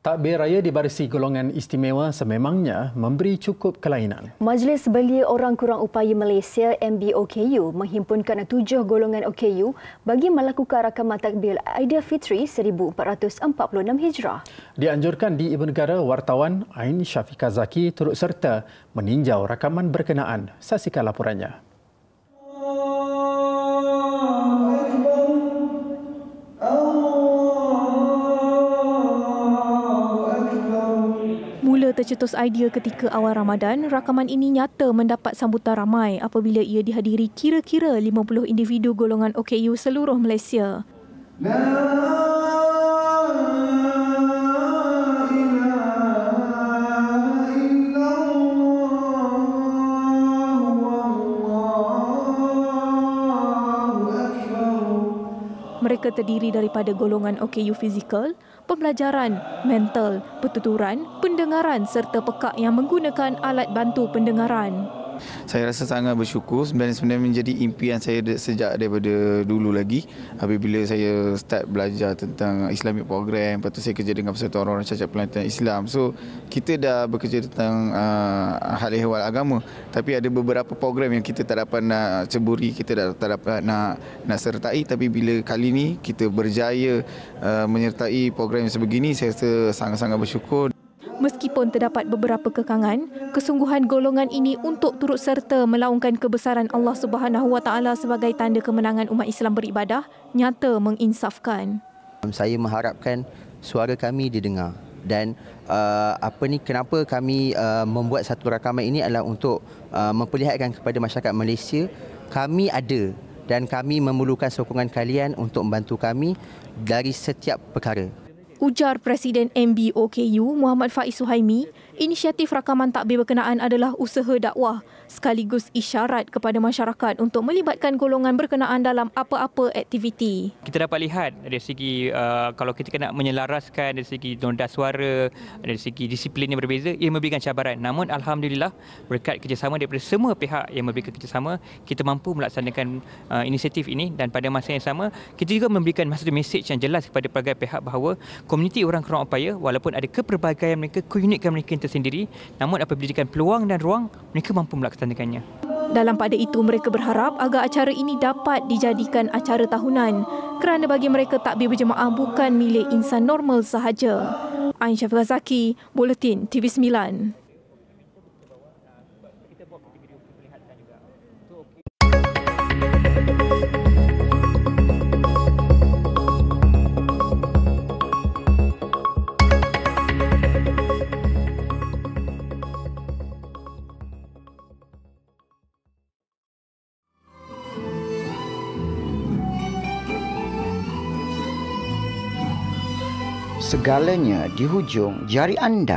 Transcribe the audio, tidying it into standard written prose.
Takbir raya dibarisi golongan istimewa sememangnya memberi cukup kelainan. Majlis Belia Orang Kurang Upaya Malaysia MBOKU menghimpunkan 7 golongan OKU bagi melakukan rakaman takbir Aidilfitri 1446 Hijrah. Dianjurkan di Ibu Negara, wartawan Ain Syafiqah Zaki turut serta meninjau rakaman berkenaan. Saksikan laporannya. Mula tercetus idea ketika awal Ramadan, rakaman ini nyata mendapat sambutan ramai apabila ia dihadiri kira-kira 50 individu golongan OKU seluruh Malaysia. Mereka terdiri daripada golongan OKU fizikal, pembelajaran, mental, pertuturan, pendengaran serta pekak yang menggunakan alat bantu pendengaran. Saya rasa sangat bersyukur. Sebenarnya menjadi impian saya sejak daripada dulu lagi. Apabila saya start belajar tentang Islamic program, lepas tu saya kerja dengan Persatuan Orang Cacat Pelantikan Islam. So, kita dah bekerja tentang hal ehwal agama. Tapi ada beberapa program yang kita tak dapat nak ceburi, kita tak dapat nak sertai. Tapi bila kali ni kita berjaya menyertai program yang sebegini, saya rasa sangat-sangat bersyukur. Meskipun terdapat beberapa kekangan, kesungguhan golongan ini untuk turut serta melaungkan kebesaran Allah Subhanahu Wa Taala sebagai tanda kemenangan umat Islam beribadah nyata menginsafkan. Saya mengharapkan suara kami didengar dan kenapa kami membuat satu rakaman ini adalah untuk memperlihatkan kepada masyarakat Malaysia kami ada dan kami memerlukan sokongan kalian untuk membantu kami dari setiap perkara. Ujar Presiden MBOKU Muhammad Faiz Suhaimi, inisiatif rakaman takbir berkenaan adalah usaha dakwah sekaligus isyarat kepada masyarakat untuk melibatkan golongan berkenaan dalam apa-apa aktiviti. Kita dapat lihat dari segi kalau kita kena menyelaraskan dari segi nada suara, dari segi disiplin yang berbeza, ia memberikan cabaran. Namun alhamdulillah berkat kerjasama daripada semua pihak yang memberikan kerjasama, kita mampu melaksanakan inisiatif ini dan pada masa yang sama kita juga memberikan satu mesej yang jelas kepada pelbagai pihak bahawa komuniti orang kurang upaya walaupun ada keperbagaian mereka, keunikan mereka yang tersendiri, namun apabila diberikan peluang dan ruang, mereka mampu melaksanakannya. Dalam pada itu, mereka berharap agar acara ini dapat dijadikan acara tahunan kerana bagi mereka takbir berjemaah bukan milik insan normal sahaja. Ain Syafiqah Zaki, Buletin TV9. Segalanya di hujung jari anda.